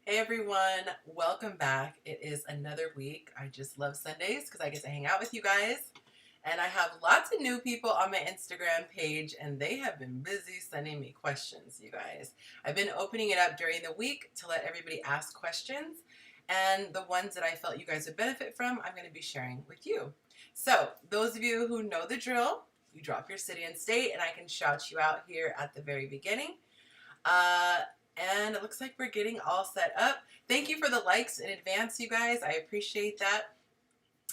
Hey everyone, welcome back. It is another week. I just love Sundays because I get to hang out with you guys. And I have lots of new people on my Instagram page and they have been busy sending me questions, you guys. I've been opening it up during the week to let everybody ask questions. And the ones that I felt you guys would benefit from, I'm going to be sharing with you. So those of you who know the drill, you drop your city and state and I can shout you out here at the very beginning. And it looks like we're getting all set up. Thank you for the likes in advance, you guys. I appreciate that.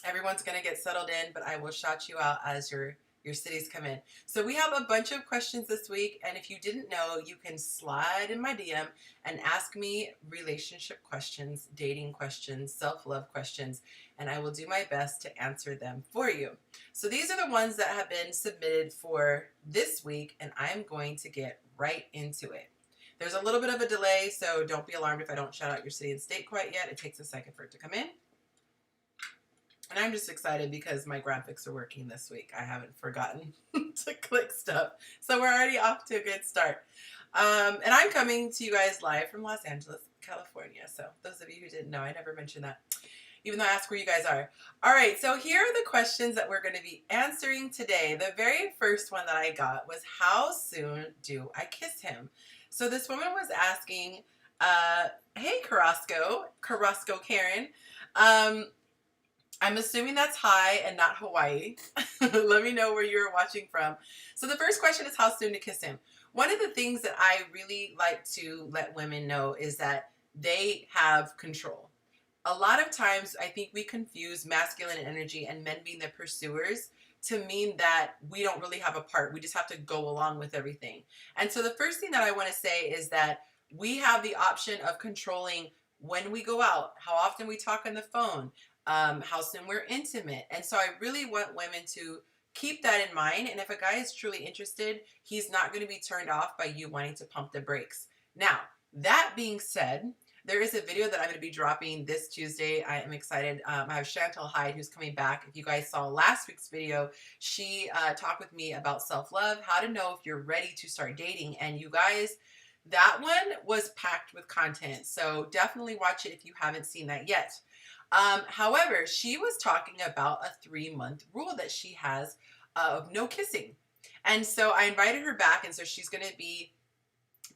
Everyone's going to get settled in, but I will shout you out as your cities come in. So we have a bunch of questions this week, and if you didn't know, you can slide in my DM and ask me relationship questions, dating questions, self-love questions, and I will do my best to answer them for you. So these are the ones that have been submitted for this week, and I'm going to get right into it. There's a little bit of a delay, so don't be alarmed if I don't shout out your city and state quite yet. It takes a second for it to come in. And I'm just excited because my graphics are working this week. I haven't forgotten to click stuff. So we're already off to a good start. And I'm coming to you guys live from Los Angeles, California. So those of you who didn't know, I never mentioned that, even though I asked where you guys are. All right, so here are the questions that we're going to be answering today. The very first one that I got was, how soon do I kiss him? So this woman was asking, hey, Carrasco Karen, I'm assuming that's hi and not Hawaii. Let me know where you're watching from. So the first question is, how soon to kiss him? One of the things that I really like to let women know is that they have control. A lot of times I think we confuse masculine energy and men being the pursuers to mean that we don't really have a part. We just have to go along with everything. And so the first thing that I want to say is that we have the option of controlling when we go out, how often we talk on the phone, how soon we're intimate. And so I really want women to keep that in mind. And if a guy is truly interested, he's not going to be turned off by you wanting to pump the brakes. Now, that being said, there is a video that I'm going to be dropping this Tuesday. I am excited. I have Chantel Hyde who's coming back. If you guys saw last week's video, she talked with me about self-love, how to know if you're ready to start dating. And you guys, that one was packed with content. So definitely watch it if you haven't seen that yet. However, she was talking about a 3-month rule that she has of no kissing. And so I invited her back. And so she's going to be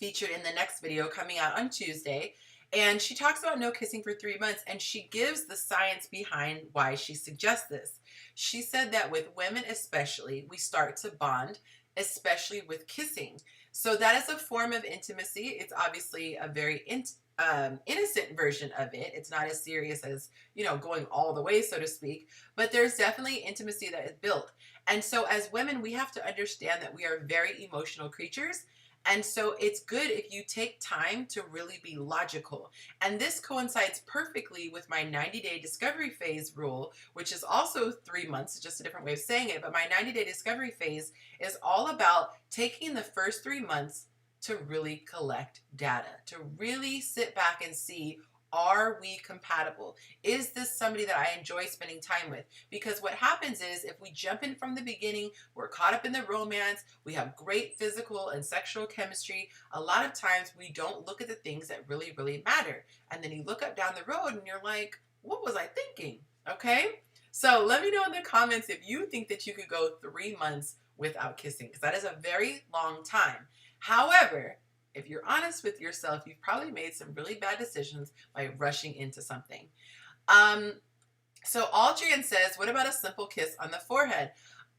featured in the next video coming out on Tuesday. And she talks about no kissing for 3 months, and she gives the science behind why she suggests this. She said that with women especially, we start to bond, especially with kissing. So that is a form of intimacy. It's obviously a very innocent version of it. It's not as serious as, you know, going all the way, so to speak, but there's definitely intimacy that is built. And so as women, we have to understand that we are very emotional creatures. And so it's good if you take time to really be logical. And this coincides perfectly with my 90-day discovery phase rule, which is also 3 months, just a different way of saying it. But my 90-day discovery phase is all about taking the first 3 months to really collect data, to really sit back and see, are we compatible? Is this somebody that I enjoy spending time with? Because what happens is if we jump in from the beginning, we're caught up in the romance, we have great physical and sexual chemistry. A lot of times we don't look at the things that really, really matter. And then you look up down the road and you're like, what was I thinking? Okay? So let me know in the comments if you think that you could go 3 months without kissing, because that is a very long time. However, if you're honest with yourself, you've probably made some really bad decisions by rushing into something. So Aldrian says, what about a simple kiss on the forehead?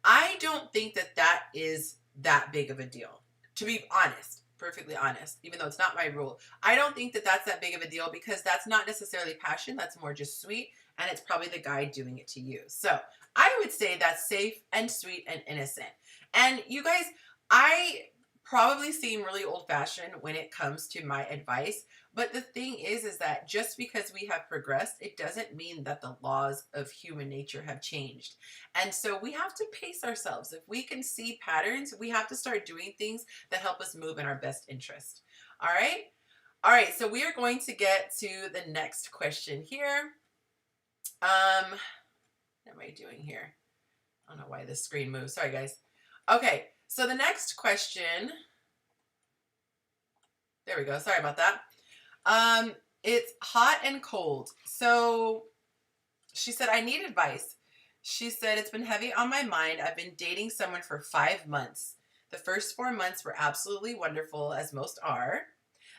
I don't think that that is that big of a deal, to be honest, perfectly honest, even though it's not my rule. I don't think that that's that big of a deal because that's not necessarily passion. That's more just sweet. And it's probably the guy doing it to you. So I would say that's safe and sweet and innocent. And you guys, I probably seem really old-fashioned when it comes to my advice, but the thing is that just because we have progressed, it doesn't mean that the laws of human nature have changed. And so we have to pace ourselves. If we can see patterns, we have to start doing things that help us move in our best interest. All right, so we are going to get to the next question here. What am I doing here? I don't know why this screen moves. Sorry, guys. Okay. So the next question, there we go. Sorry about that. It's hot and cold. So she said, I need advice. She said, it's been heavy on my mind. I've been dating someone for 5 months. The first 4 months were absolutely wonderful, as most are.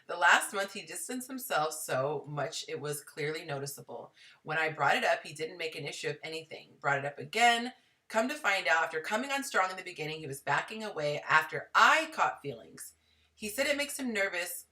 The last month, he distanced himself so much it was clearly noticeable. When I brought it up, he didn't make an issue of anything. Brought it up again. Come to find out, after coming on strong in the beginning, he was backing away after I caught feelings. He said it makes him nervous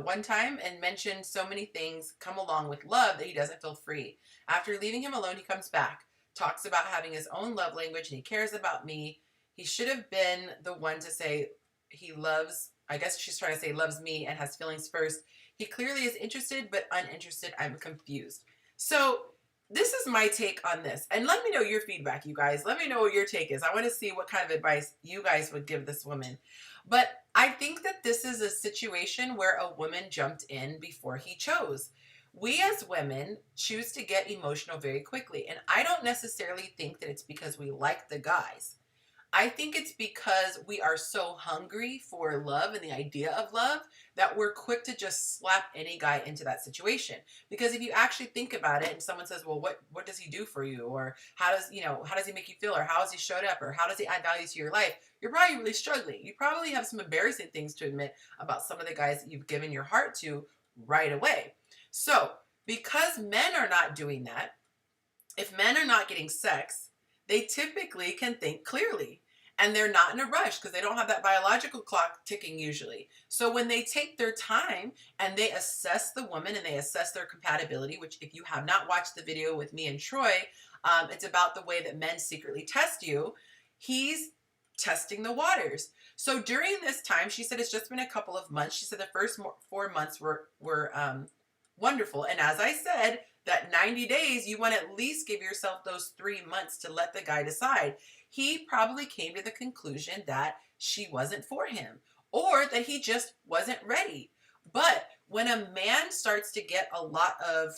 one time and mentioned so many things come along with love that he doesn't feel free. After leaving him alone, he comes back, talks about having his own love language and he cares about me. He should have been the one to say he loves, I guess she's trying to say loves me and has feelings first. He clearly is interested but uninterested. I'm confused. So this is my take on this. And let me know your feedback, you guys. Let me know what your take is. I want to see what kind of advice you guys would give this woman. But I think that this is a situation where a woman jumped in before he chose. We as women choose to get emotional very quickly. And I don't necessarily think that it's because we like the guys. I think it's because we are so hungry for love and the idea of love that we're quick to just slap any guy into that situation. Because if you actually think about it and someone says, well, what does he do for you? Or how does he make you feel? Or how has he showed up? Or how does he add value to your life? You're probably really struggling. You probably have some embarrassing things to admit about some of the guys that you've given your heart to right away. So because men are not doing that, if men are not getting sex, they typically can think clearly. And they're not in a rush because they don't have that biological clock ticking usually. So when they take their time and they assess the woman and they assess their compatibility, which if you have not watched the video with me and Troy, it's about the way that men secretly test you. He's testing the waters. So during this time, she said it's just been a couple of months. She said the first 4 months were wonderful. And as I said, that 90 days, you want to at least give yourself those 3 months to let the guy decide. He probably came to the conclusion that she wasn't for him or that he just wasn't ready. But when a man starts to get a lot of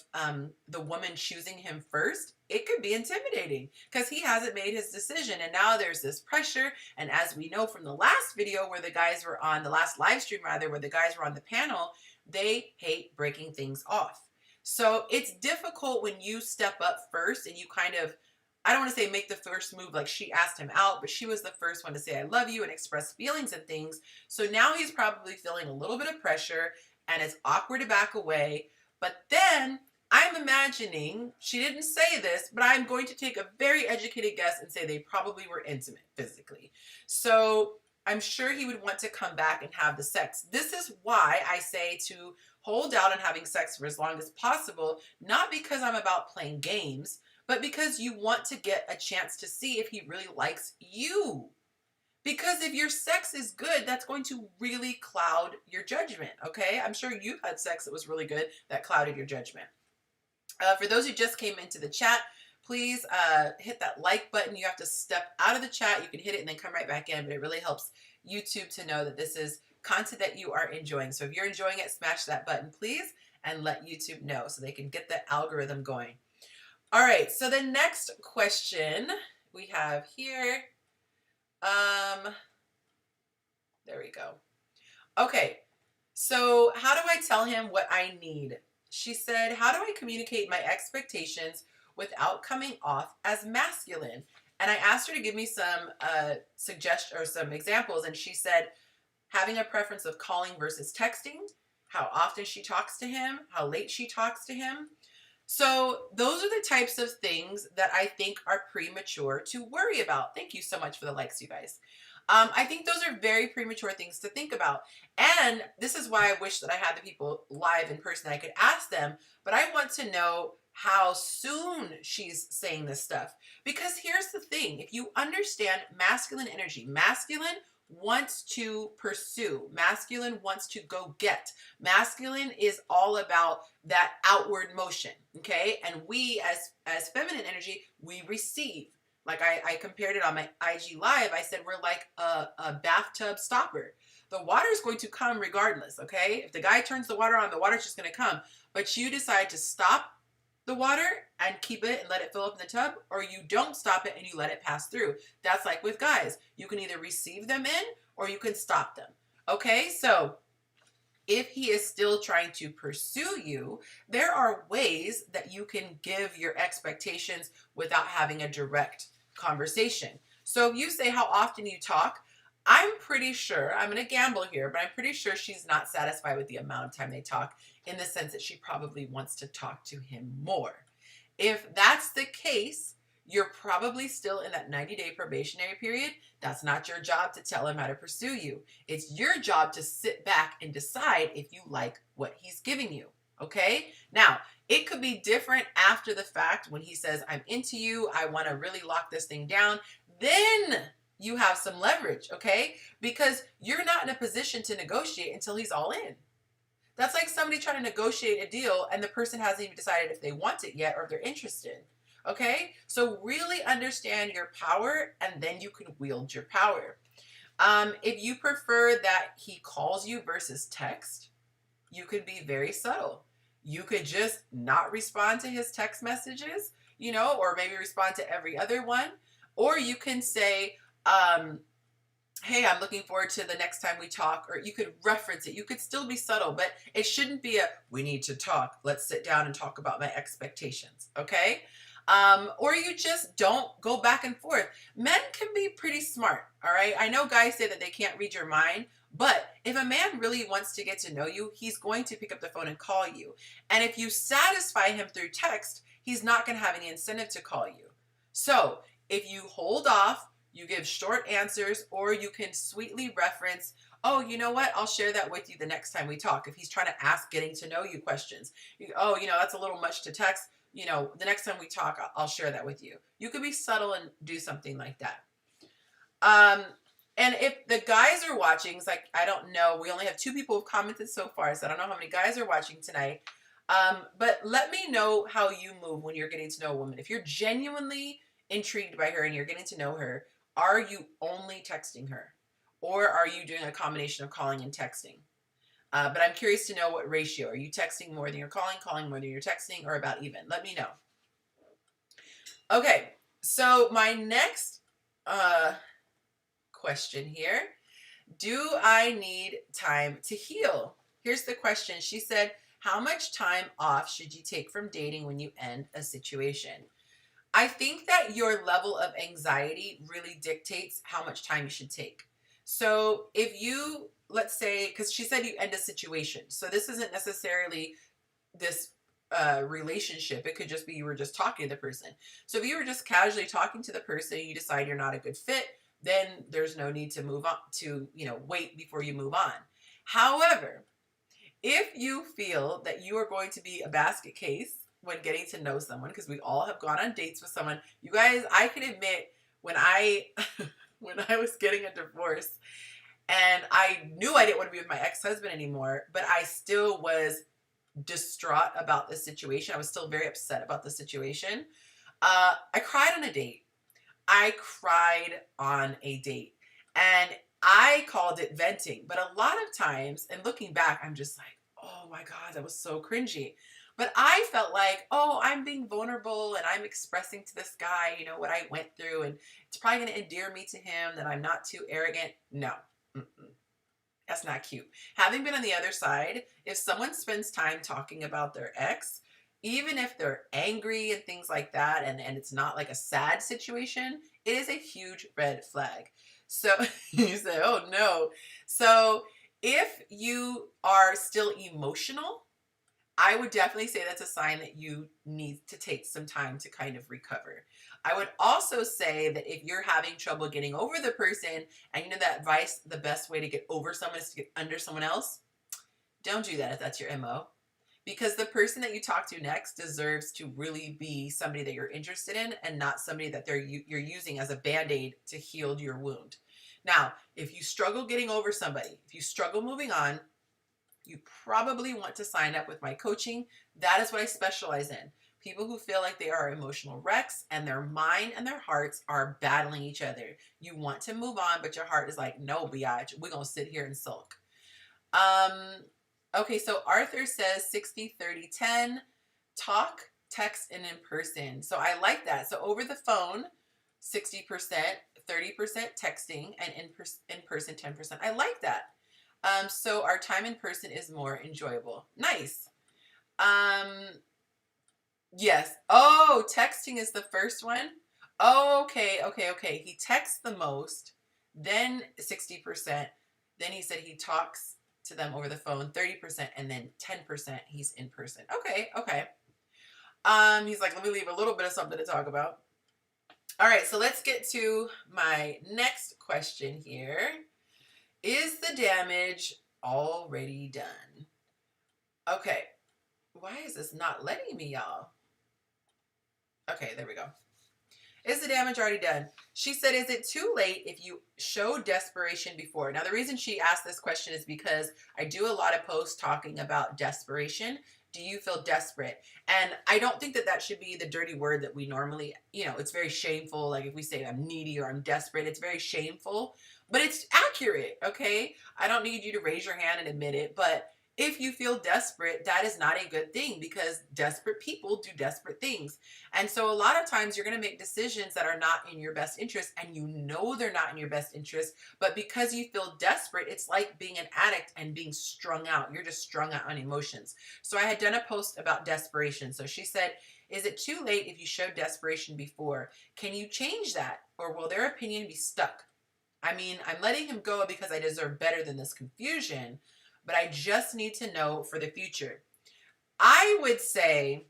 the woman choosing him first, it could be intimidating because he hasn't made his decision. And now there's this pressure. And as we know from the last video where the guys were on, the last live stream rather, where the guys were on the panel, they hate breaking things off. So it's difficult when you step up first and you kind of, I don't want to say make the first move like she asked him out, but she was the first one to say I love you and express feelings and things. So now he's probably feeling a little bit of pressure and it's awkward to back away. But then I'm imagining, she didn't say this, but I'm going to take a very educated guess and say they probably were intimate physically. So I'm sure he would want to come back and have the sex. This is why I say to hold out on having sex for as long as possible, not because I'm about playing games, but because you want to get a chance to see if he really likes you. Because if your sex is good, that's going to really cloud your judgment, okay? I'm sure you've had sex that was really good that clouded your judgment. For those who just came into the chat, please hit that like button. You have to step out of the chat. You can hit it and then come right back in, but it really helps YouTube to know that this is content that you are enjoying. So if you're enjoying it, smash that button, please, and let YouTube know so they can get the algorithm going. All right, so the next question we have here, there we go. Okay, so how do I tell him what I need? She said, how do I communicate my expectations without coming off as masculine? And I asked her to give me some suggestions or some examples, and she said, having a preference of calling versus texting, how often she talks to him, how late she talks to him. So those are the types of things that I think are premature to worry about. Thank you so much for the likes, you guys. I think those are very premature things to think about. And this is why I wish that I had the people live in person that I could ask them. But I want to know how soon she's saying this stuff. Because here's the thing. If you understand masculine energy, masculine wants to pursue. Masculine wants to go get. Masculine is all about that outward motion, okay? And we, as feminine energy, we receive. Like I compared it on my IG Live. I said we're like a bathtub stopper. The water is going to come regardless, okay? If the guy turns the water on, the water's just going to come. But you decide to stop the water and keep it and let it fill up in the tub, or you don't stop it and you let it pass through. That's like with guys. You can either receive them in or you can stop them. Okay, so If he is still trying to pursue you, there are ways that you can give your expectations without having a direct conversation. So if you say how often you talk, I'm pretty sure, I'm going to gamble here, but I'm pretty sure she's not satisfied with the amount of time they talk, in the sense that she probably wants to talk to him more. If that's the case, you're probably still in that 90-day probationary period. That's not your job to tell him how to pursue you. It's your job to sit back and decide if you like what he's giving you. Okay? Now, it could be different after the fact when he says, I'm into you, I want to really lock this thing down. Then you have some leverage, okay? Because you're not in a position to negotiate until he's all in. That's like somebody trying to negotiate a deal and the person hasn't even decided if they want it yet or if they're interested. Okay? So really understand your power, and then you can wield your power. If you prefer that he calls you versus text, you could be very subtle. You could just not respond to his text messages, or maybe respond to every other one. Or you can say, hey, I'm looking forward to the next time we talk, or you could reference it. You could still be subtle, but it shouldn't be we need to talk. Let's sit down and talk about my expectations, okay? Or you just don't go back and forth. Men can be pretty smart, all right? I know guys say that they can't read your mind, but if a man really wants to get to know you, he's going to pick up the phone and call you. And if you satisfy him through text, he's not going to have any incentive to call you. So if you hold off, you give short answers, or you can sweetly reference, oh, you know what? I'll share that with you the next time we talk. If he's trying to ask getting to know you questions, that's a little much to text. The next time we talk, I'll share that with you. You could be subtle and do something like that. And if the guys are watching, it's like, I don't know. We only have 2 people who've commented so far, so I don't know how many guys are watching tonight. But let me know how you move when you're getting to know a woman. If you're genuinely intrigued by her and you're getting to know her, are you only texting her? Or are you doing a combination of calling and texting? But I'm curious to know what ratio. Are you texting more than you're calling more than you're texting, or about even? Let me know. Okay, so my next question here. Do I need time to heal? Here's the question. She said, how much time off should you take from dating when you end a situation? I think that your level of anxiety really dictates how much time you should take. So if you, let's say, because she said you end a situation. So this isn't necessarily this relationship. It could just be you were just talking to the person. So if you were just casually talking to the person and you decide you're not a good fit, then there's no need to move on to, wait before you move on. However, if you feel that you are going to be a basket case when getting to know someone, because we all have gone on dates with someone. You guys, I can admit when I was getting a divorce and I knew I didn't want to be with my ex-husband anymore, but I still was distraught about the situation. I was still very upset about the situation. I cried on a date. And I called it venting. But a lot of times, and looking back, I'm just like, oh my God, that was so cringy. But I felt like, oh, I'm being vulnerable and I'm expressing to this guy, what I went through, and it's probably going to endear me to him that I'm not too arrogant. No, that's not cute. Having been on the other side, if someone spends time talking about their ex, even if they're angry and things like that, and it's not like a sad situation, it is a huge red flag. So you say, oh no. So if you are still emotional, I would definitely say that's a sign that you need to take some time to kind of recover. I would also say that if you're having trouble getting over the person, and that advice, the best way to get over someone is to get under someone else, don't do that if that's your MO. Because the person that you talk to next deserves to really be somebody that you're interested in, and not somebody that you're using as a Band-Aid to heal your wound. Now, if you struggle getting over somebody, if you struggle moving on, you probably want to sign up with my coaching. That is what I specialize in. People who feel like they are emotional wrecks and their mind and their hearts are battling each other. You want to move on, but your heart is like, no, biatch, we're going to sit here and sulk. Okay, so Arthur says 60, 30, 10, talk, text, and in person. So I like that. So over the phone, 60%, 30% texting, and in person, 10%. I like that. So our time in person is more enjoyable. Nice. Um, yes. Oh, texting is the first one. Okay, okay, okay. He texts the most, then 60%. Then he said he talks to them over the phone 30%, and then 10% he's in person. Okay, okay. He's like, let me leave a little bit of something to talk about. All right, so let's get to my next question here. Is the damage already done? Okay. Why is this not letting me, y'all? Okay, there we go. Is the damage already done? She said, is it too late if you show desperation before? Now, the reason she asked this question is because I do a lot of posts talking about desperation. Do you feel desperate? And I don't think that that should be the dirty word that we normally, it's very shameful. Like if we say I'm needy or I'm desperate, it's very shameful, but it's accurate, okay? I don't need you to raise your hand and admit it, but if you feel desperate, that is not a good thing because desperate people do desperate things. And so a lot of times you're going to make decisions that are not in your best interest, and you know they're not in your best interest, but because you feel desperate, it's like being an addict and being strung out. You're just strung out on emotions. So I had done a post about desperation. So she said, is it too late if you showed desperation before? Can you change that? Or will their opinion be stuck? I mean, I'm letting him go because I deserve better than this confusion, but I just need to know for the future. I would say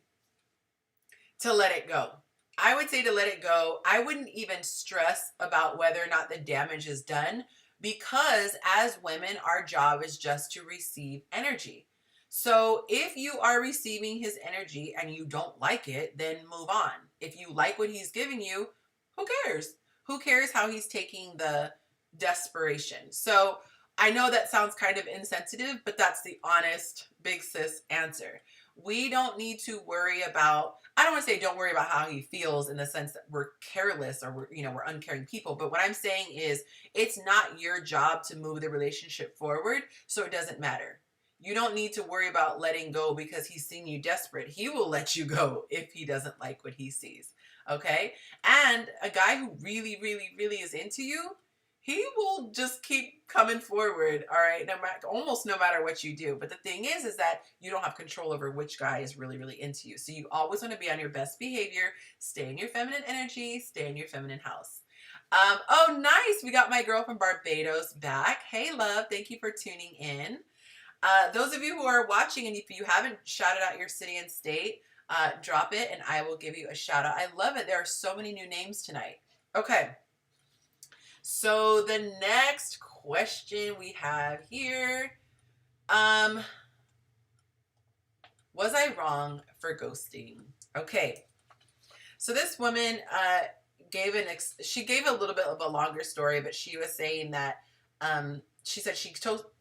to let it go. I would say to let it go. I wouldn't even stress about whether or not the damage is done, because as women, our job is just to receive energy. So if you are receiving his energy and you don't like it, then move on. If you like what he's giving you, who cares? Who cares how he's taking the desperation? So I know that sounds kind of insensitive, but that's the honest big sis answer. We don't need to worry about, I don't want to say don't worry about how he feels in the sense that we're careless or we're uncaring people. But what I'm saying is it's not your job to move the relationship forward. So it doesn't matter. You don't need to worry about letting go because he's seeing you desperate. He will let you go if he doesn't like what he sees. Okay. And a guy who really, really, really is into you, he will just keep coming forward, all right, almost no matter what you do. But the thing is that you don't have control over which guy is really, really into you. So you always want to be on your best behavior, stay in your feminine energy, stay in your feminine house. Oh, nice. We got my girl from Barbados back. Hey, love. Thank you for tuning in. Those of you who are watching, and if you haven't shouted out your city and state, drop it and I will give you a shout out. I love it. There are so many new names tonight. Okay. So the next question we have here, was I wrong for ghosting? Okay. So this woman she gave a little bit of a longer story, but she was saying that she said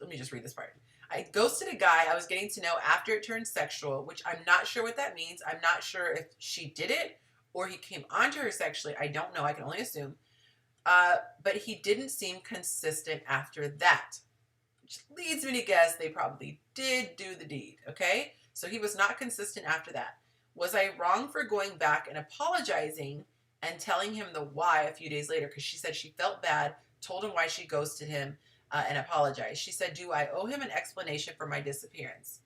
let me just read this part. I ghosted a guy I was getting to know after it turned sexual, which I'm not sure what that means. I'm not sure if she did it or he came onto her sexually. I don't know. I can only assume. But he didn't seem consistent after that, which leads me to guess they probably did do the deed, okay? So he was not consistent after that. Was I wrong for going back and apologizing and telling him the why a few days later? Because she said she felt bad, told him why she ghosted him, and apologized. She said, do I owe him an explanation for my disappearance?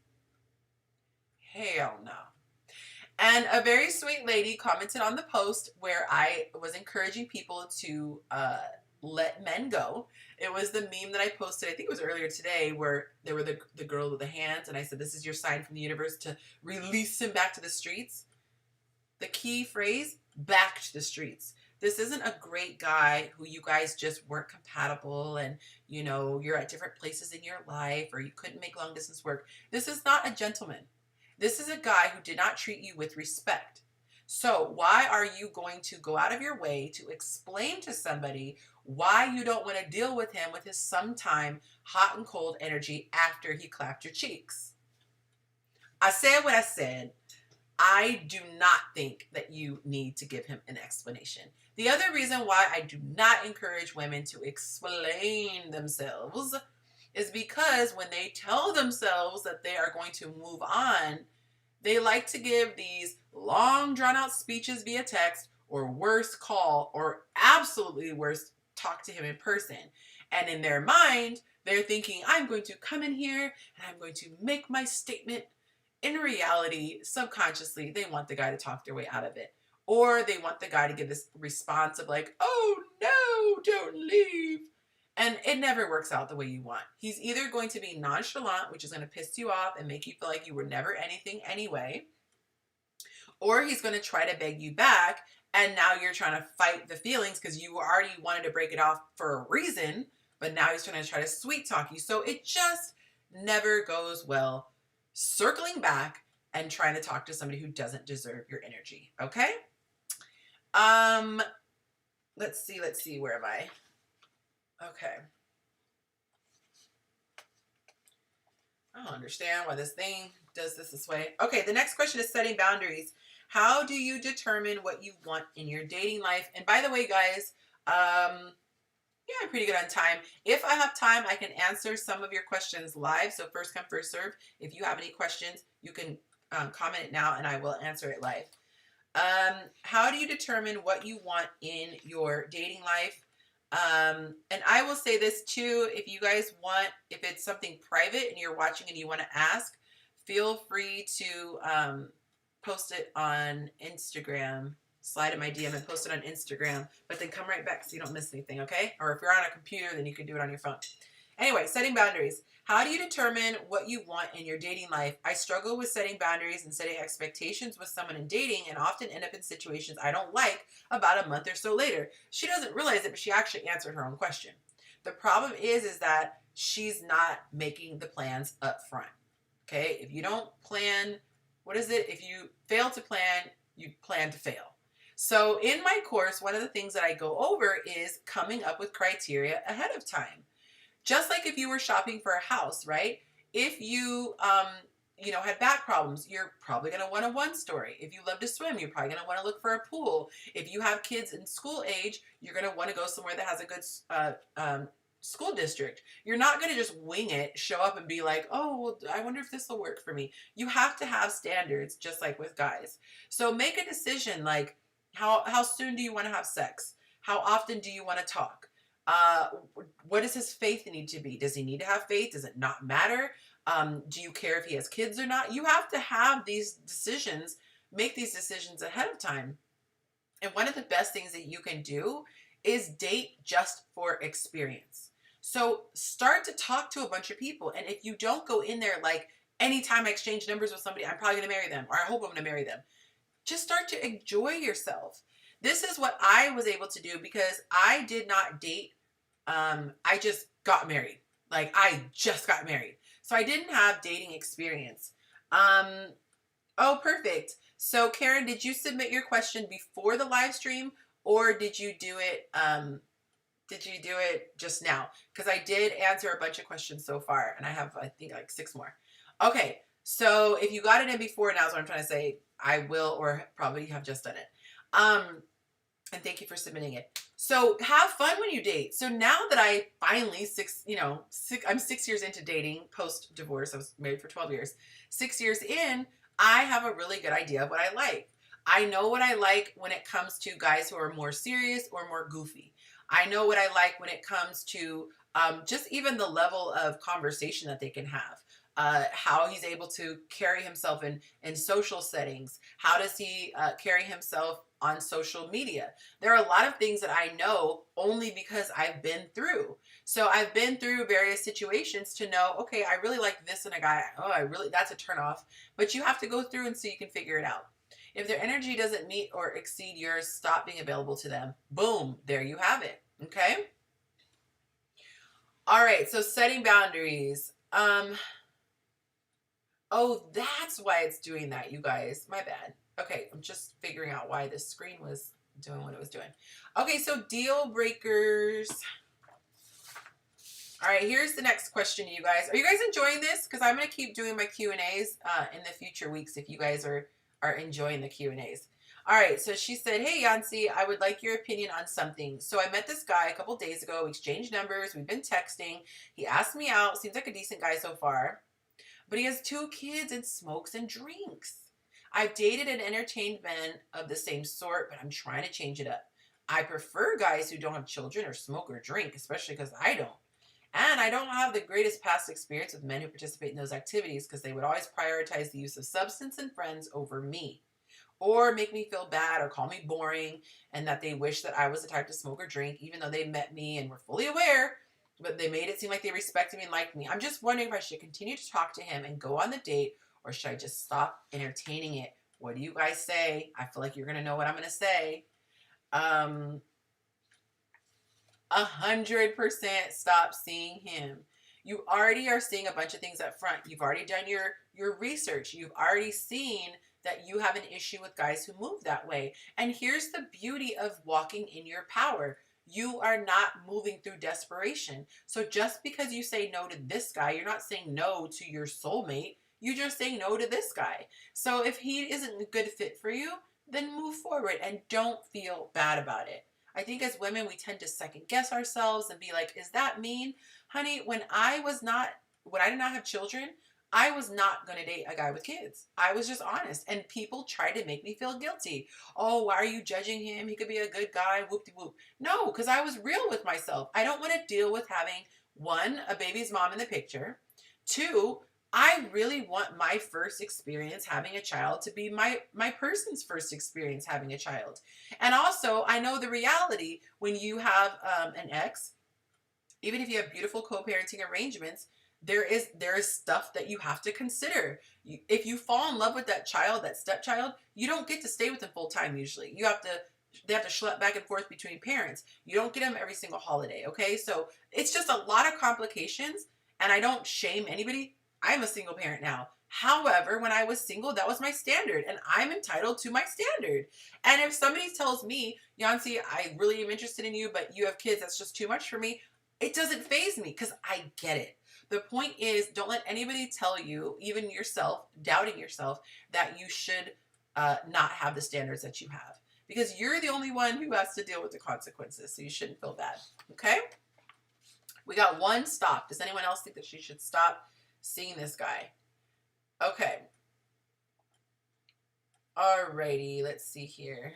Hell no. And a very sweet lady commented on the post where I was encouraging people to let men go. It was the meme that I posted, I think it was earlier today, where there were the girl with the hands, and I said, this is your sign from the universe to release him back to the streets. The key phrase, back to the streets. This isn't a great guy who you guys just weren't compatible and, you're at different places in your life or you couldn't make long distance work. This is not a gentleman. This is a guy who did not treat you with respect. So why are you going to go out of your way to explain to somebody why you don't want to deal with him with his sometime hot and cold energy after he clapped your cheeks? I said what I said. I do not think that you need to give him an explanation. The other reason why I do not encourage women to explain themselves is because when they tell themselves that they are going to move on, they like to give these long drawn out speeches via text, or worse, call, or absolutely worse, talk to him in person. And in their mind, They're thinking, I'm going to come in here and I'm going to make my statement. In reality, subconsciously, they want the guy to talk their way out of it. Or they want the guy to give this response of like, oh no, don't leave. And it never works out the way you want. He's either going to be nonchalant, which is going to piss you off and make you feel like you were never anything anyway, or he's going to try to beg you back, and now you're trying to fight the feelings because you already wanted to break it off for a reason, but now he's trying to sweet talk you. So it just never goes well circling back and trying to talk to somebody who doesn't deserve your energy. Okay? Let's see, where am I? Okay. I don't understand why this thing does this way. Okay, the next question is setting boundaries. How do you determine what you want in your dating life? And by the way, guys, yeah, I'm pretty good on time. If I have time, I can answer some of your questions live. So first come, first serve. If you have any questions, you can comment it now and I will answer it live. How do you determine what you want in your dating life? And I will say this too, if you guys want, if it's something private and you're watching and you want to ask, feel free to post it on Instagram. Slide in my DM and post it on Instagram, but then come right back so you don't miss anything, okay? Or if you're on a computer, then you can do it on your phone. Anyway, setting boundaries. How do you determine what you want in your dating life? I struggle with setting boundaries and setting expectations with someone in dating and often end up in situations I don't like about a month or so later. She doesn't realize it, but she actually answered her own question. The problem is that she's not making the plans up front, okay? If you don't plan, what is it? If you fail to plan, you plan to fail. So in my course, one of the things that I go over is coming up with criteria ahead of time. Just like if you were shopping for a house, right? If you, had back problems, you're probably going to want a one-story. If you love to swim, you're probably going to want to look for a pool. If you have kids in school age, you're going to want to go somewhere that has a good school district. You're not going to just wing it, show up and be like, oh, well, I wonder if this will work for me. You have to have standards, just like with guys. So make a decision like, how soon do you want to have sex? How often do you want to talk? What does his faith need to be? Does he need to have faith? Does it not matter? Do you care if he has kids or not? You have to have these decisions, make these decisions ahead of time. And one of the best things that you can do is date just for experience. So start to talk to a bunch of people. And if you don't go in there like, anytime I exchange numbers with somebody, I'm probably going to marry them, or I hope I'm going to marry them. Just start to enjoy yourself. This is what I was able to do because I did not date. I just got married. Like I just got married. So I didn't have dating experience. Oh, perfect. So Karen, did you submit your question before the live stream or did you do it? Did you do it just now? Because I did answer a bunch of questions so far and I have, I think like 6 more. Okay. So if you got it in before, now's what I'm trying to say. I will, or probably have just done it. And thank you for submitting it. So have fun when you date. So now that I finally I'm 6 years into dating post divorce. I was married for 12 years. 6 years in, I have a really good idea of what I like. I know what I like when it comes to guys who are more serious or more goofy. I know what I like when it comes to just even the level of conversation that they can have. How he's able to carry himself in social settings. How does he carry himself on social media? There are a lot of things that I know only because I've been through. So I've been through various situations to know, okay, I really like this in a guy. Oh, that's a turnoff. But you have to go through and so you can figure it out. If their energy doesn't meet or exceed yours, stop being available to them. Boom, there you have it. Okay? All right, so setting boundaries. Oh, that's why it's doing that, you guys. My bad. Okay, I'm just figuring out why this screen was doing what it was doing. Okay, so deal breakers. All right, here's the next question, you guys. Are you guys enjoying this? Because I'm going to keep doing my Q&As in the future weeks if you guys are enjoying the Q&As. All right, so she said, hey, Yonci, I would like your opinion on something. So I met this guy a couple days ago. We exchanged numbers. We've been texting. He asked me out. Seems like a decent guy so far. But he has 2 kids and smokes and drinks. I've dated and entertained men of the same sort, but I'm trying to change it up. I prefer guys who don't have children or smoke or drink, especially because I don't. And I don't have the greatest past experience with men who participate in those activities because they would always prioritize the use of substance and friends over me, or make me feel bad or call me boring, and that they wish that I was the type to smoke or drink, even though they met me and were fully aware, but they made it seem like they respected me and liked me. I'm just wondering if I should continue to talk to him and go on the date, or should I just stop entertaining it? What do you guys say? I feel like you're going to know what I'm going to say. 100% stop seeing him. You already are seeing a bunch of things up front. You've already done your research. You've already seen that you have an issue with guys who move that way. And here's the beauty of walking in your power. You are not moving through desperation. So just because you say no to this guy, you're not saying no to your soulmate. You're just saying no to this guy. So if he isn't a good fit for you, then move forward and don't feel bad about it. I think as women, we tend to second guess ourselves and be like, is that mean? Honey, when I did not have children, I was not going to date a guy with kids. I was just honest. And people tried to make me feel guilty. Oh, why are you judging him? He could be a good guy. Whoop-de-whoop. No, because I was real with myself. I don't want to deal with having, one, a baby's mom in the picture. Two, I really want my first experience having a child to be my person's first experience having a child. And also, I know the reality when you have an ex, even if you have beautiful co-parenting arrangements, there is stuff that you have to consider. If you fall in love with that child, that stepchild, you don't get to stay with them full time usually. They have to schlep back and forth between parents. You don't get them every single holiday, okay? So it's just a lot of complications, and I don't shame anybody. I'm a single parent now. However, when I was single, that was my standard, and I'm entitled to my standard. And if somebody tells me, Yonci, I really am interested in you, but you have kids, that's just too much for me, it doesn't faze me because I get it. The point is, don't let anybody tell you, even yourself, doubting yourself, that you should not have the standards that you have. Because you're the only one who has to deal with the consequences, so you shouldn't feel bad. Okay? We got one stop. Does anyone else think that she should stop seeing this guy? Okay. Alrighty, let's see here.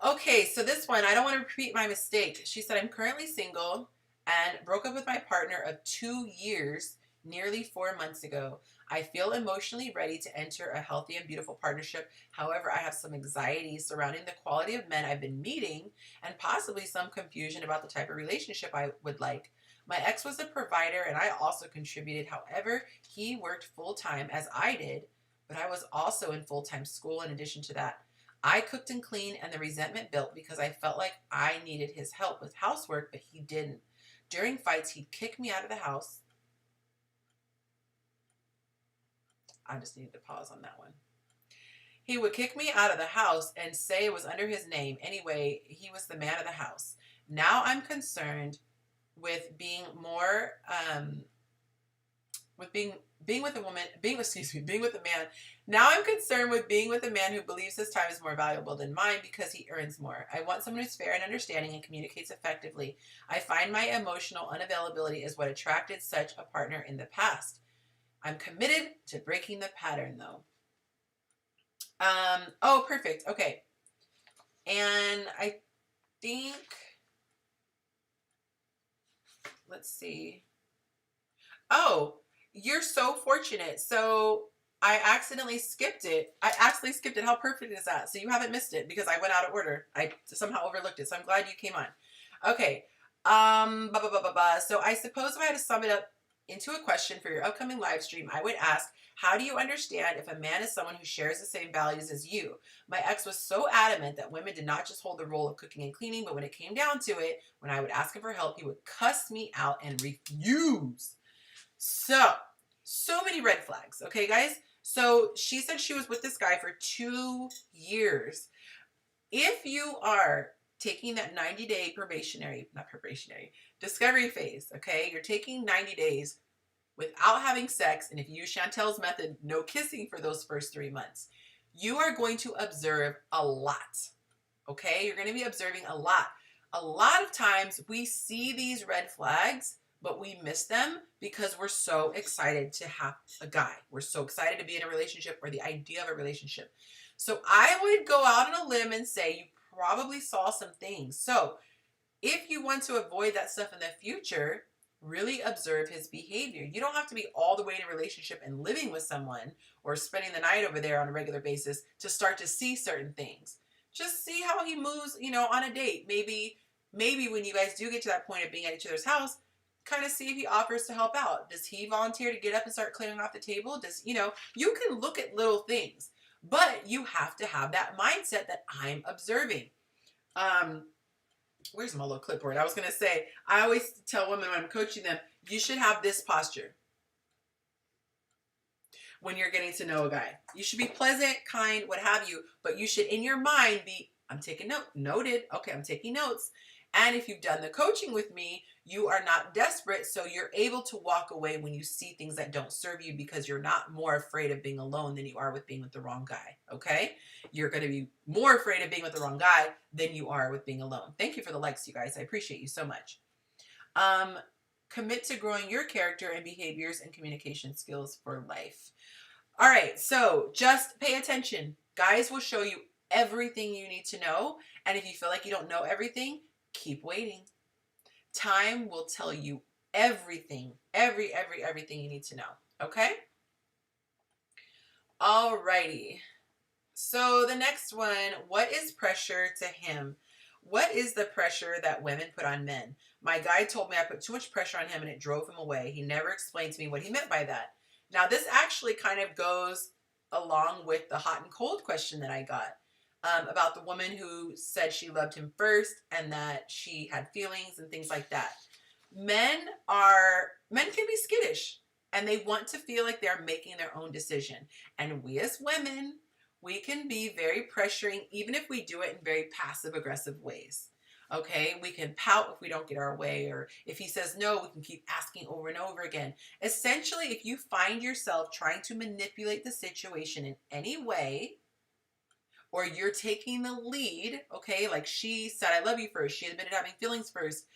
Okay, so this one, I don't want to repeat my mistake. She said, I'm currently single and broke up with my partner of 2 years nearly 4 months ago. I feel emotionally ready to enter a healthy and beautiful partnership. However, I have some anxiety surrounding the quality of men I've been meeting and possibly some confusion about the type of relationship I would like. My ex was a provider and I also contributed. However, he worked full-time as I did, but I was also in full-time school in addition to that. I cooked and cleaned, and the resentment built because I felt like I needed his help with housework, but he didn't. During fights, he'd kick me out of the house. I just needed to pause on that one. He would kick me out of the house and say it was under his name. Anyway, he was the man of the house. Now I'm concerned with being more, being with a man. Now I'm concerned with being with a man who believes his time is more valuable than mine because he earns more. I want someone who's fair and understanding and communicates effectively. I find my emotional unavailability is what attracted such a partner in the past. I'm committed to breaking the pattern though. Oh, perfect. Okay. And I think, let's see. Oh, you're so fortunate. So I accidentally skipped it. How perfect is that? So you haven't missed it because I went out of order. I somehow overlooked it. So I'm glad you came on. Okay. So I suppose if I had to sum it up into a question for your upcoming live stream, I would ask, how do you understand if a man is someone who shares the same values as you? My ex was so adamant that women did not just hold the role of cooking and cleaning, but when it came down to it, when I would ask him for help, he would cuss me out and refuse. So many red flags. Okay, guys? So she said she was with this guy for 2 years. If you are taking that 90-day discovery phase, okay? You're taking 90 days without having sex, and if you use Chantel's method, no kissing for those first 3 months, you are going to observe a lot, okay? You're going to be observing a lot. A lot of times we see these red flags, but we miss them because we're so excited to have a guy. We're so excited to be in a relationship or the idea of a relationship. So I would go out on a limb and say you probably saw some things. So If you want to avoid that stuff in the future, really observe his behavior. You don't have to be all the way in a relationship and living with someone or spending the night over there on a regular basis to start to see certain things. Just see how he moves, on a date. Maybe when you guys do get to that point of being at each other's house, kind of see if he offers to help out. Does he volunteer to get up and start clearing off the table? You can look at little things, but you have to have that mindset that I'm observing. Where's my little clipboard? I was going to say, I always tell women when I'm coaching them, you should have this posture when you're getting to know a guy. You should be pleasant, kind, what have you, but you should, in your mind, be, I'm taking noted. Okay, I'm taking notes. And if you've done the coaching with me, you are not desperate, so you're able to walk away when you see things that don't serve you because you're not more afraid of being alone than you are with being with the wrong guy, okay? You're going to be more afraid of being with the wrong guy than you are with being alone. Thank you for the likes, you guys. I appreciate you so much. Commit to growing your character and behaviors and communication skills for life. All right, so just pay attention. Guys will show you everything you need to know, and if you feel like you don't know everything, keep waiting. Time will tell you everything, everything you need to know, okay? Alrighty. So the next one, what is pressure to him? What is the pressure that women put on men? My guy told me I put too much pressure on him and it drove him away. He never explained to me what he meant by that. Now, this actually kind of goes along with the hot and cold question that I got. About the woman who said she loved him first and that she had feelings and things like that. Men can be skittish and they want to feel like they're making their own decision. And we as women, we can be very pressuring, even if we do it in very passive aggressive ways. Okay, we can pout if we don't get our way, or if he says no, we can keep asking over and over again. Essentially, if you find yourself trying to manipulate the situation in any way, or you're taking the lead, okay, like she said, I love you first. She admitted having feelings first.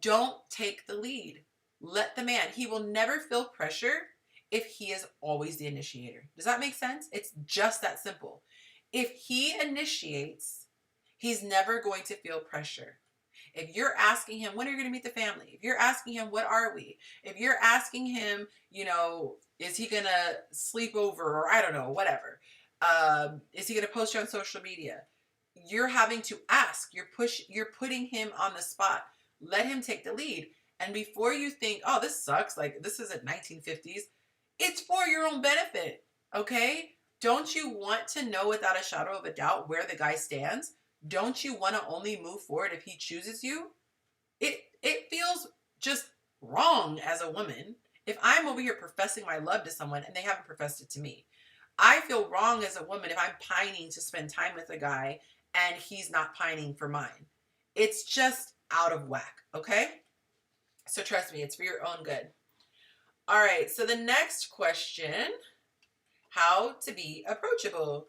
Don't take the lead. Let the man. He will never feel pressure if he is always the initiator. Does that make sense? It's just that simple. If he initiates, he's never going to feel pressure. If you're asking him, when are you going to meet the family? If you're asking him, what are we? If you're asking him, is he going to sleep over, or I don't know, whatever. Is he going to post you on social media? You're having to ask. You're putting him on the spot. Let him take the lead. And before you think, oh, this sucks, like this isn't 1950s, it's for your own benefit, okay? Don't you want to know without a shadow of a doubt where the guy stands? Don't you want to only move forward if he chooses you? It feels just wrong as a woman if I'm over here professing my love to someone and they haven't professed it to me. I feel wrong as a woman if I'm pining to spend time with a guy and he's not pining for mine. It's just out of whack, okay? So trust me, it's for your own good. All right, so the next question, how to be approachable.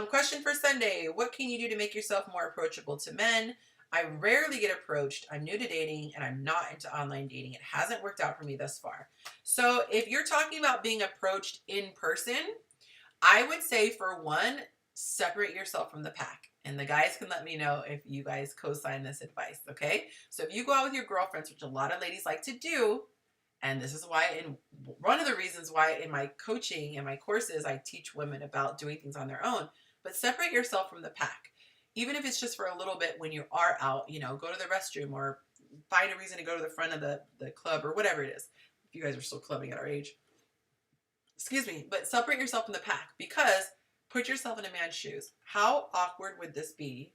Question for Sunday, what can you do to make yourself more approachable to men? I rarely get approached. I'm new to dating and I'm not into online dating. It hasn't worked out for me thus far. So if you're talking about being approached in person, I would say, for one, separate yourself from the pack. And the guys can let me know if you guys co-sign this advice, okay? So if you go out with your girlfriends, which a lot of ladies like to do, and this is why, one of the reasons why in my coaching and my courses, I teach women about doing things on their own, but separate yourself from the pack. Even if it's just for a little bit when you are out, go to the restroom or find a reason to go to the front of the club or whatever it is. If you guys are still clubbing at our age. Excuse me, but separate yourself from the pack, because put yourself in a man's shoes. How awkward would this be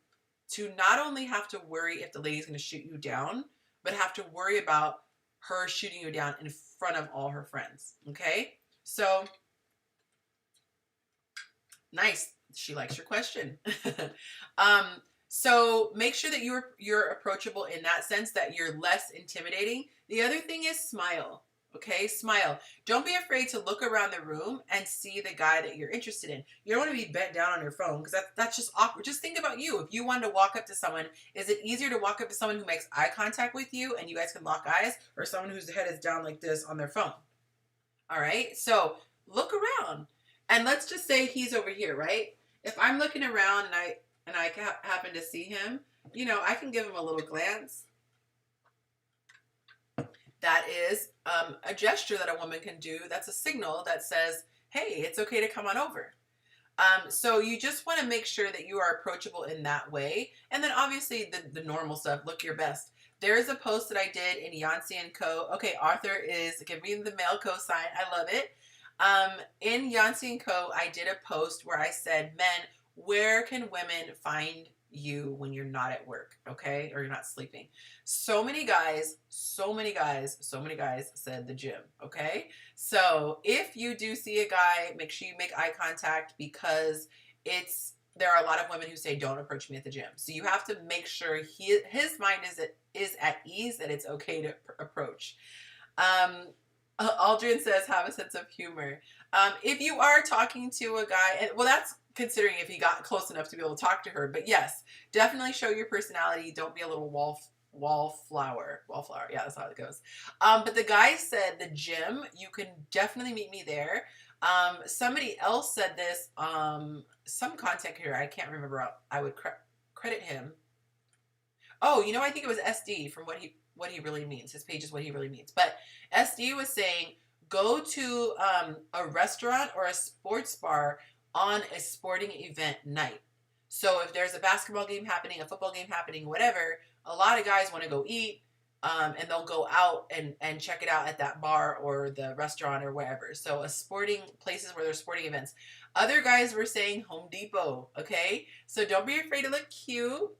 to not only have to worry if the lady's going to shoot you down, but have to worry about her shooting you down in front of all her friends, okay? So, nice. She likes your question. So make sure that you're approachable in that sense, that you're less intimidating. The other thing is smile. Okay, smile. Don't be afraid to look around the room and see the guy that you're interested in. You don't want to be bent down on your phone, because that's just awkward. Just think about you. If you wanted to walk up to someone, is it easier to walk up to someone who makes eye contact with you and you guys can lock eyes, or someone whose head is down like this on their phone? All right, so look around. And let's just say he's over here, right? If I'm looking around and I happen to see him, I can give him a little glance. that is a gesture that a woman can do. That's a signal that says, hey, it's okay to come on over. So you just want to make sure that you are approachable in that way. And then obviously the normal stuff, look your best. There's a post that I did in Yonci and Co. Okay, Arthur is giving the male cosign. I love it. In Yonci and Co. I did a post where I said, men, where can women find you when you're not at work, okay? Or you're not sleeping. So many guys said the gym, okay? So if you do see a guy, make sure you make eye contact, because there are a lot of women who say, don't approach me at the gym. So you have to make sure his mind is at ease, that it's okay to approach. Aldrin says, have a sense of humor. If you are talking to a guy, and well, that's considering if he got close enough to be able to talk to her, but yes, definitely show your personality. Don't be a little wallflower. Yeah, that's how it goes. But the guy said the gym, you can definitely meet me there. Somebody else said this, some content creator, I can't remember, I would credit him. Oh, you know, I think it was SD from what he really means. His page is what he really means. But SD was saying, go to a restaurant or a sports bar on a sporting event night. So if there's a basketball game happening, a football game happening, whatever, a lot of guys want to go eat, and they'll go out and check it out at that bar or the restaurant or wherever. So a sporting places where there's sporting events. Other guys were saying Home Depot, okay? So don't be afraid to look cute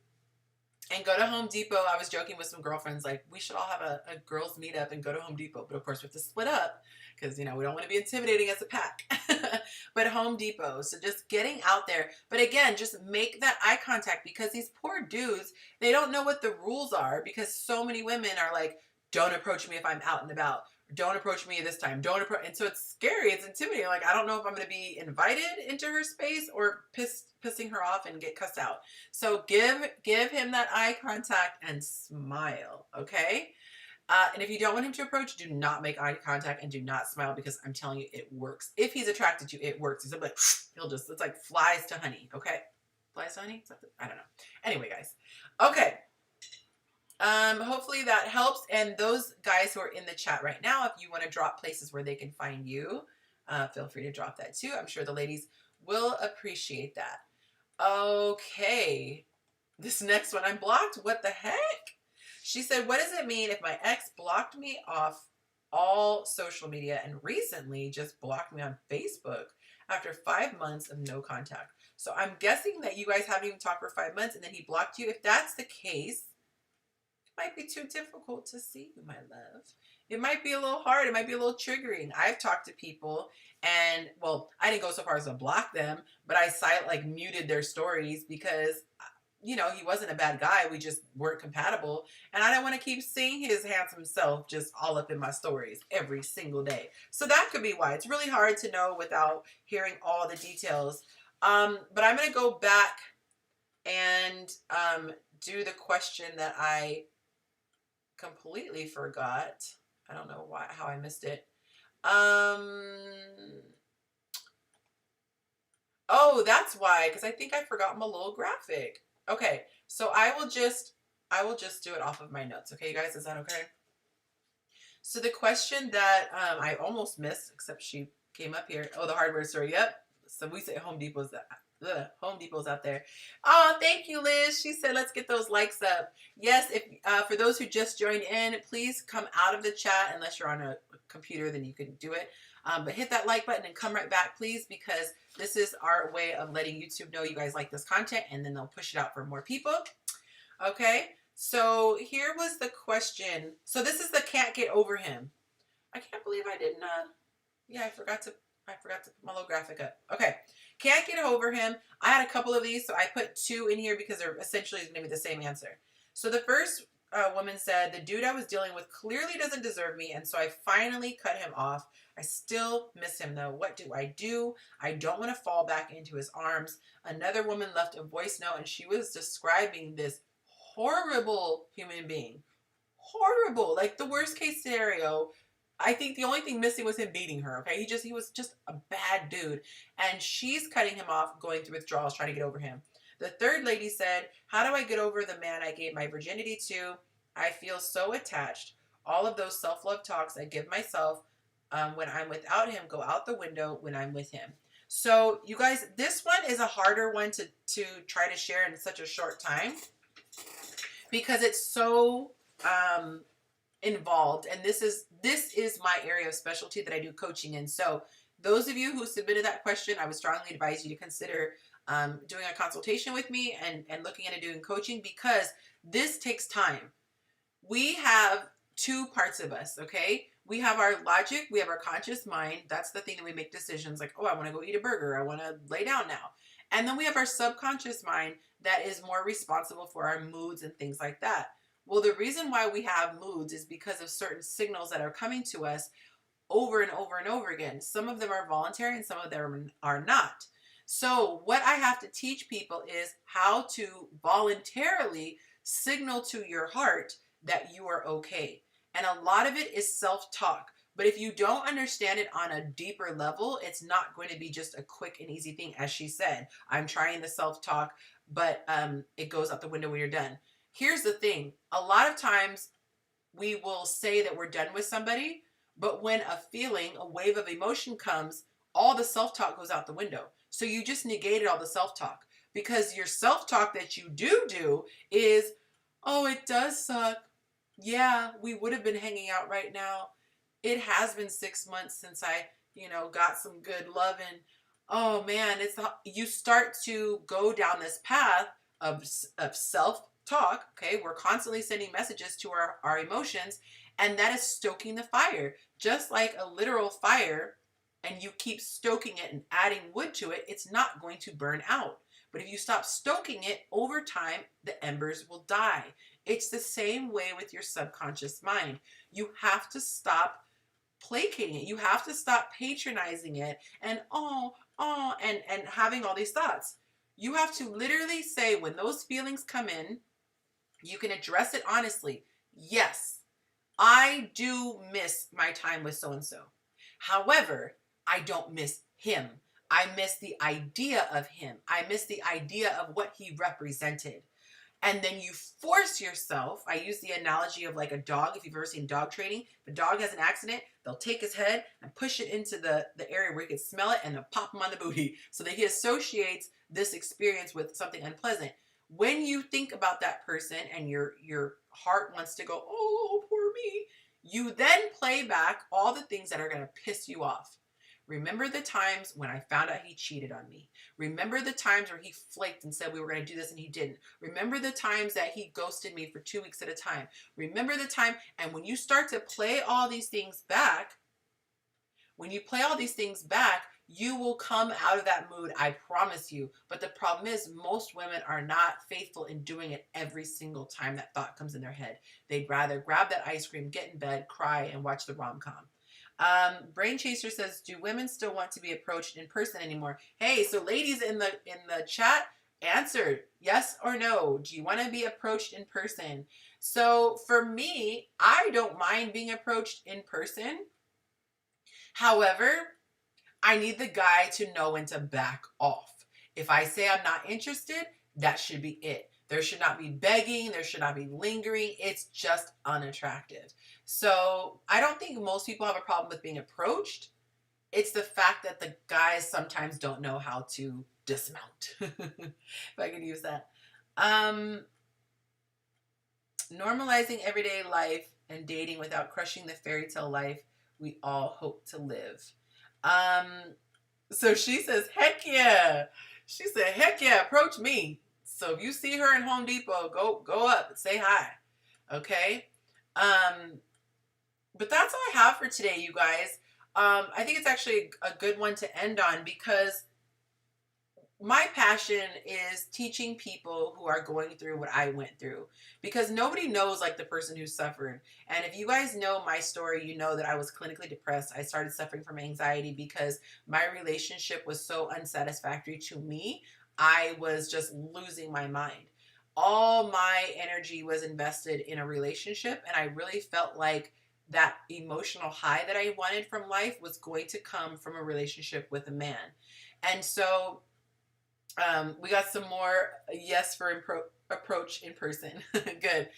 and go to Home Depot. I was joking with some girlfriends, like, we should all have a girls meetup and go to Home Depot. But of course we have to split up because, you know, we don't want to be intimidating as a pack. But Home Depot. So just getting out there. But again, just make that eye contact, because these poor dudes, they don't know what the rules are, because so many women are like, don't approach me if I'm out and about. Don't approach me this time. Don't approach. And so it's scary. It's intimidating. Like, I don't know if I'm going to be invited into her space or pissing her off and get cussed out. So give him that eye contact and smile. Okay. And if you don't want him to approach, do not make eye contact and do not smile, because I'm telling you, it works. If he's attracted to you, it works. He's like, it's like flies to honey. Okay. Flies to honey? I don't know. Anyway, guys. Okay. Hopefully that helps. And those guys who are in the chat right now, if you want to drop places where they can find you, feel free to drop that too. I'm sure the ladies will appreciate that. Okay. This next one, I'm blocked. What the heck? She said, what does it mean if my ex blocked me off all social media and recently just blocked me on Facebook after 5 months of no contact? So I'm guessing that you guys haven't even talked for 5 months and then he blocked you. If that's the case, might be too difficult to see you, my love. It might be a little hard. It might be a little triggering. I've talked to people and, well, I didn't go so far as to block them, but I muted their stories because, you know, he wasn't a bad guy. We just weren't compatible. And I don't want to keep seeing his handsome self just all up in my stories every single day. So that could be why. It's really hard to know without hearing all the details. But I'm going to go back and do the question that I completely forgot. I don't know how I missed it. Oh, that's why, because I think I forgot my little graphic. Okay, so I will just do it off of my notes. Okay, you guys, is that okay? So the question that I almost missed, except she came up here. Oh, the hardware store. Yep. So we say Home Depot's Home Depot's out there. Oh, thank you, Liz. She said, let's get those likes up. Yes, if for those who just joined in, please come out of the chat. Unless you're on a computer, then you can do it. But hit that like button and come right back, please, because this is our way of letting YouTube know you guys like this content, and then they'll push it out for more people. Okay, so here was the question. So this is the can't get over him. I can't believe I didn't, yeah, I forgot to put my little graphic up. Okay, can't get over him. I had a couple of these, so I put 2 in here because they're essentially going to be the same answer. So the first woman said, the dude I was dealing with clearly doesn't deserve me, and so I finally cut him off. I still miss him though. What do? I don't want to fall back into his arms. Another woman left a voice note, and she was describing this horrible human being. Horrible. Like the worst case scenario. I think the only thing missing was him beating her, okay? He was just a bad dude. And she's cutting him off, going through withdrawals, trying to get over him. The third lady said, how do I get over the man I gave my virginity to? I feel so attached. All of those self-love talks I give myself when I'm without him go out the window when I'm with him. So you guys, this one is a harder one to try to share in such a short time because it's so involved, and this is my area of specialty that I do coaching in. So those of you who submitted that question, I would strongly advise you to consider doing a consultation with me and looking into doing coaching, because this takes time. We have two parts of us, okay? We have our logic, we have our conscious mind. That's the thing that we make decisions like, oh, I want to go eat a burger, I want to lay down now. And then we have our subconscious mind that is more responsible for our moods and things like that. Well, the reason why we have moods is because of certain signals that are coming to us over and over and over again. Some of them are voluntary and some of them are not. So what I have to teach people is how to voluntarily signal to your heart that you are okay. And a lot of it is self-talk. But if you don't understand it on a deeper level, it's not going to be just a quick and easy thing. As she said, I'm trying the self-talk, but it goes out the window when you're done. Here's the thing. A lot of times we will say that we're done with somebody, but when a feeling, a wave of emotion comes, all the self-talk goes out the window. So you just negated all the self-talk, because your self-talk that you do is, oh, it does suck. Yeah, we would have been hanging out right now. It has been 6 months since I, got some good loving. Oh man, you start to go down this path of self-talk. Okay, we're constantly sending messages to our emotions, and that is stoking the fire. Just like a literal fire, and you keep stoking it and adding wood to it, it's not going to burn out. But if you stop stoking it, over time, the embers will die. It's the same way with your subconscious mind. You have to stop placating it. You have to stop patronizing it and and having all these thoughts. You have to literally say, when those feelings come in, you can address it honestly. Yes, I do miss my time with so-and-so. However, I don't miss him. I miss the idea of him. I miss the idea of what he represented. And then you force yourself. I use the analogy of like a dog. If you've ever seen dog training, if a dog has an accident, they'll take his head and push it into the area where he can smell it, and they'll pop him on the booty so that he associates this experience with something unpleasant. When you think about that person and your heart wants to go, oh, poor me, you then play back all the things that are going to piss you off. Remember the times when I found out he cheated on me. Remember the times where he flaked and said we were going to do this and he didn't. Remember the times that he ghosted me for 2 weeks at a time. Remember the time, and when you start to play all these things back, you will come out of that mood, I promise you. But the problem is, most women are not faithful in doing it every single time that thought comes in their head. They'd rather grab that ice cream, get in bed, cry, and watch the rom-com. Brain Chaser says, do women still want to be approached in person anymore? Hey, so ladies in the chat, answer yes or no. Do you want to be approached in person? So for me, I don't mind being approached in person. However, I need the guy to know when to back off. If I say I'm not interested, that should be it. There should not be begging. There should not be lingering. It's just unattractive. So I don't think most people have a problem with being approached. It's the fact that the guys sometimes don't know how to dismount, if I can use that. Normalizing everyday life and dating without crushing the fairy tale life we all hope to live. So she says, heck yeah. She said, heck yeah, approach me. So if you see her in Home Depot, go up and say hi. Okay? But that's all I have for today, you guys. I think it's actually a good one to end on, because my passion is teaching people who are going through what I went through, because nobody knows like the person who suffered. And if you guys know my story, you know that I was clinically depressed. I started suffering from anxiety because my relationship was so unsatisfactory to me. I was just losing my mind. All my energy was invested in a relationship, and I really felt like that emotional high that I wanted from life was going to come from a relationship with a man. And so we got some more yes for approach in person. Good.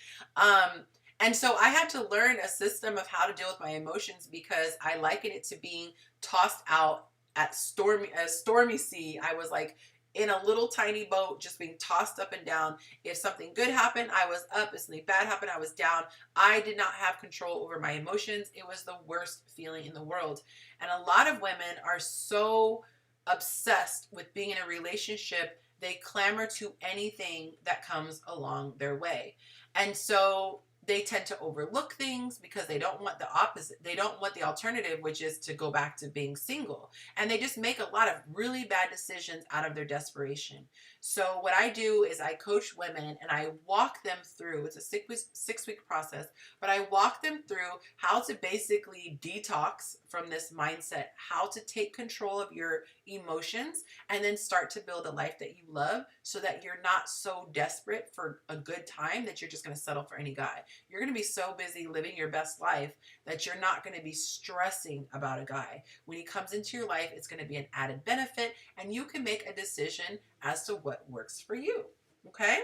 And so I had to learn a system of how to deal with my emotions because I liken it to being tossed out at a stormy sea. I was like in a little tiny boat just being tossed up and down. If something good happened, I was up. If something bad happened, I was down. I did not have control over my emotions. It was the worst feeling in the world. And a lot of women are so obsessed with being in a relationship, they clamor to anything that comes along their way. And so they tend to overlook things because they don't want the opposite. They don't want the alternative, which is to go back to being single. And they just make a lot of really bad decisions out of their desperation. So what I do is I coach women and I walk them through, it's a 6 week process, but I walk them through how to basically detox from this mindset, how to take control of your emotions, and then start to build a life that you love so that you're not so desperate for a good time that you're just going to settle for any guy. You're going to be so busy living your best life that you're not going to be stressing about a guy. When he comes into your life, it's going to be an added benefit, and you can make a decision as to what works for you. Okay?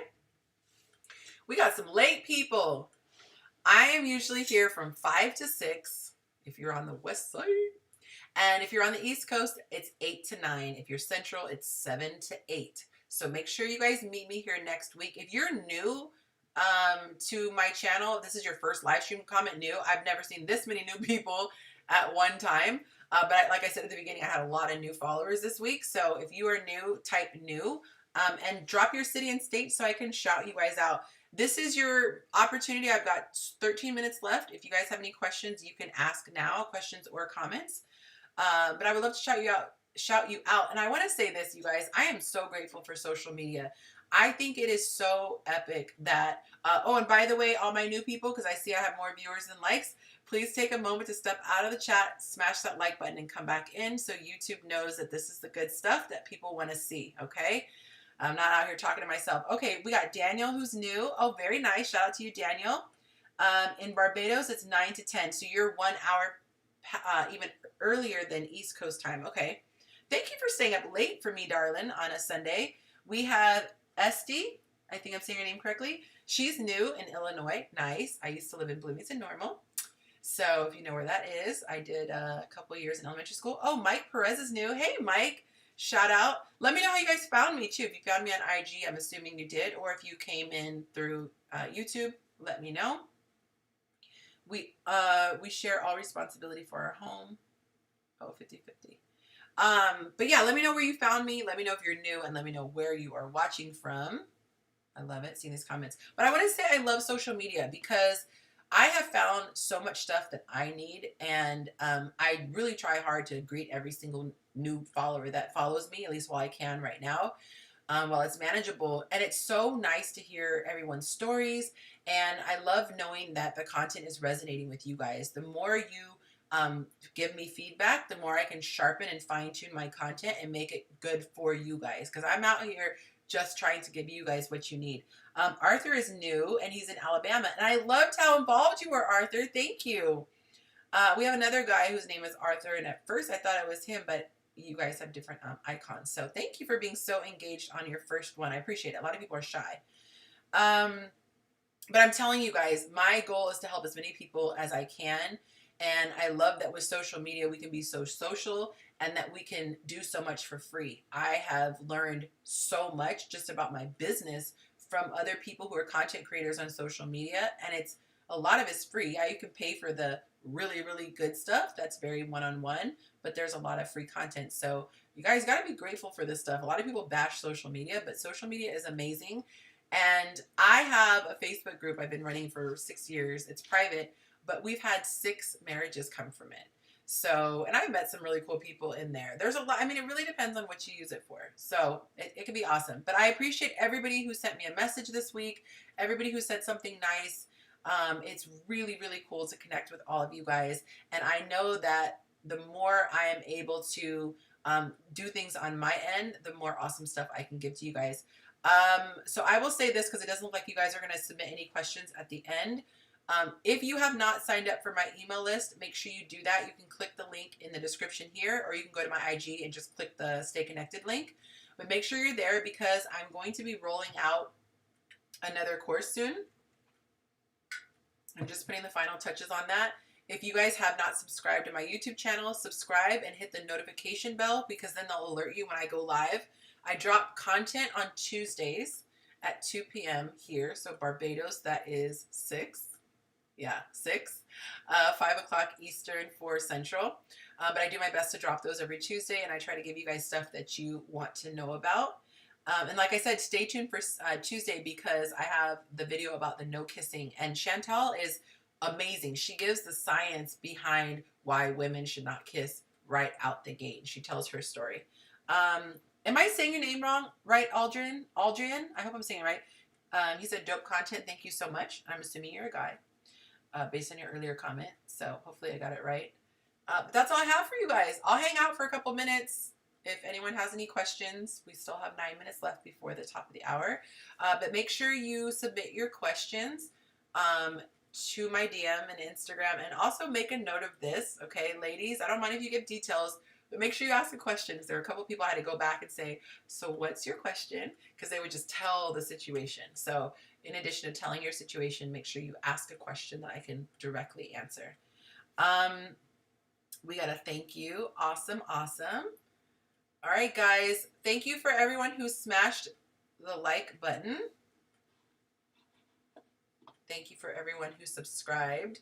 We got some late people. I am usually here from 5 to 6 if you're on the west side. And if you're on the East Coast, it's 8 to 9. If you're Central, it's 7 to 8. So make sure you guys meet me here next week. If you're new to my channel, this is your first live stream, comment new. I've never seen this many new people at one time. But like I said at the beginning, I had a lot of new followers this week. So if you are new, type new and drop your city and state so I can shout you guys out. This is your opportunity. I've got 13 minutes left. If you guys have any questions, you can ask now, questions or comments. But I would love to shout you out. And I want to say this, you guys, I am so grateful for social media. I think it is so epic that, oh, and by the way, all my new people, because I see I have more viewers than likes, please take a moment to step out of the chat, smash that like button and come back in so YouTube knows that this is the good stuff that people want to see, okay? I'm not out here talking to myself. Okay, we got Daniel who's new. Oh, very nice. Shout out to you, Daniel. In Barbados, it's 9 to 10. So you're 1 hour even earlier than East Coast time. Okay. Thank you for staying up late for me, darling, on a Sunday. We have Esty. I think I'm saying your name correctly. She's new in Illinois. Nice. I used to live in Bloomington Normal. So if you know where that is, I did a couple years in elementary school. Oh, Mike Perez is new. Hey, Mike. Shout out. Let me know how you guys found me, too. If you found me on IG, I'm assuming you did. Or if you came in through YouTube, let me know. We share all responsibility for our home. Oh, 50-50. But yeah, let me know where you found me. Let me know if you're new and let me know where you are watching from. I love it, seeing these comments. But I want to say I love social media because I have found so much stuff that I need, and I really try hard to greet every single new follower that follows me, at least while I can right now, while it's manageable. And it's so nice to hear everyone's stories, and I love knowing that the content is resonating with you guys. The more you give me feedback, the more I can sharpen and fine-tune my content and make it good for you guys, because I'm out here just trying to give you guys what you need. Arthur is new, and he's in Alabama, and I loved how involved you were, Arthur. Thank you. We have another guy whose name is Arthur, and at first I thought it was him, but you guys have different icons. So thank you for being so engaged on your first one. I appreciate it. A lot of people are shy. But I'm telling you guys, my goal is to help as many people as I can. And I love that with social media, we can be so social and that we can do so much for free. I have learned so much just about my business from other people who are content creators on social media. And a lot of it's free. Yeah, you can pay for the really, really good stuff. That's very one-on-one, but there's a lot of free content. So you guys got to be grateful for this stuff. A lot of people bash social media, but social media is amazing. And I have a Facebook group I've been running for 6 years. It's private, but we've had 6 marriages come from it. So, and I've met some really cool people in there. There's a lot, I mean, it really depends on what you use it for. So it can be awesome. But I appreciate everybody who sent me a message this week, everybody who said something nice. It's really, really cool to connect with all of you guys. And I know that the more I am able to do things on my end, the more awesome stuff I can give to you guys. So I will say this because it doesn't look like you guys are going to submit any questions at the end. If you have not signed up for my email list, make sure you do that. You can click the link in the description here, or you can go to my IG and just click the Stay Connected link. But make sure you're there because I'm going to be rolling out another course soon. I'm just putting the final touches on that. If you guys have not subscribed to my YouTube channel, subscribe and hit the notification bell, because then they'll alert you when I go live. I drop content on Tuesdays at 2 p.m. here. So Barbados, that is 6. Yeah, 6. 5 o'clock Eastern, 4 Central. But I do my best to drop those every Tuesday, and I try to give you guys stuff that you want to know about. And like I said, stay tuned for Tuesday, because I have the video about the no kissing. And Chantal is amazing. She gives the science behind why women should not kiss right out the gate. She tells her story. Am I saying your name wrong? Right, Aldrin? Aldrian? I hope I'm saying it right. He said, dope content. Thank you so much. I'm assuming you're a guy, based on your earlier comment. So hopefully I got it right. But that's all I have for you guys. I'll hang out for a couple minutes. If anyone has any questions, we still have 9 minutes left before the top of the hour. But make sure you submit your questions to my DM and Instagram. And also make a note of this, okay, ladies? I don't mind if you give details, but make sure you ask the questions. There are a couple people I had to go back and say, so what's your question? Because they would just tell the situation. So in addition to telling your situation, make sure you ask a question that I can directly answer. We got a thank you. Awesome, awesome. All right, guys. Thank you for everyone who smashed the like button. Thank you for everyone who subscribed.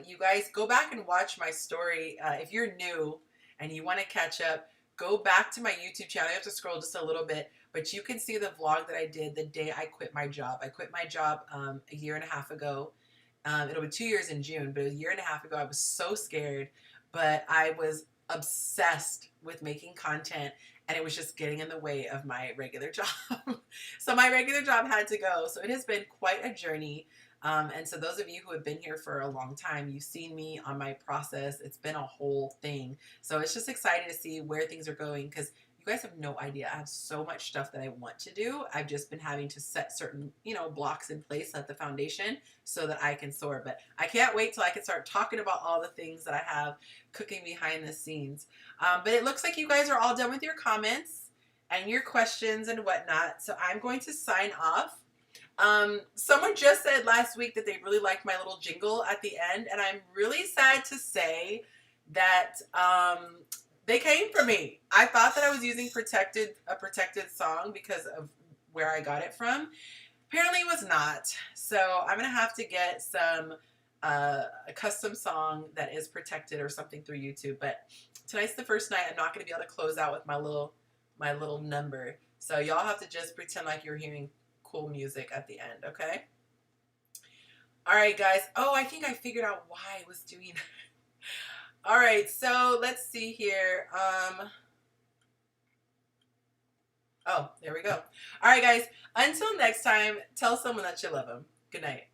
You guys, go back and watch my story. If you're new and you want to catch up, go back to my YouTube channel. You have to scroll just a little bit, but you can see the vlog that I did the day I quit my job. I quit my job a year and a half ago. It'll be 2 years in June, but a year and a half ago, I was so scared, but I was obsessed with making content, and it was just getting in the way of my regular job. So my regular job had to go. So it has been quite a journey. And so those of you who have been here for a long time, you've seen me on my process. It's been a whole thing. So it's just exciting to see where things are going, because you guys have no idea. I have so much stuff that I want to do. I've just been having to set certain, blocks in place at the foundation so that I can soar. But I can't wait till I can start talking about all the things that I have cooking behind the scenes. But it looks like you guys are all done with your comments and your questions and whatnot. So I'm going to sign off. Someone just said last week that they really liked my little jingle at the end, and I'm really sad to say that they came for me. I thought that I was using a protected song because of where I got it from. Apparently it was not. So I'm gonna have to get some a custom song that is protected or something through YouTube. But tonight's the first night. I'm not gonna be able to close out with my little number. So y'all have to just pretend like you're hearing cool music at the end, okay? All right, guys. Oh, I think I figured out why I was doing that. All right, so let's see here. Oh, there we go. All right, guys. Until next time, tell someone that you love them. Good night.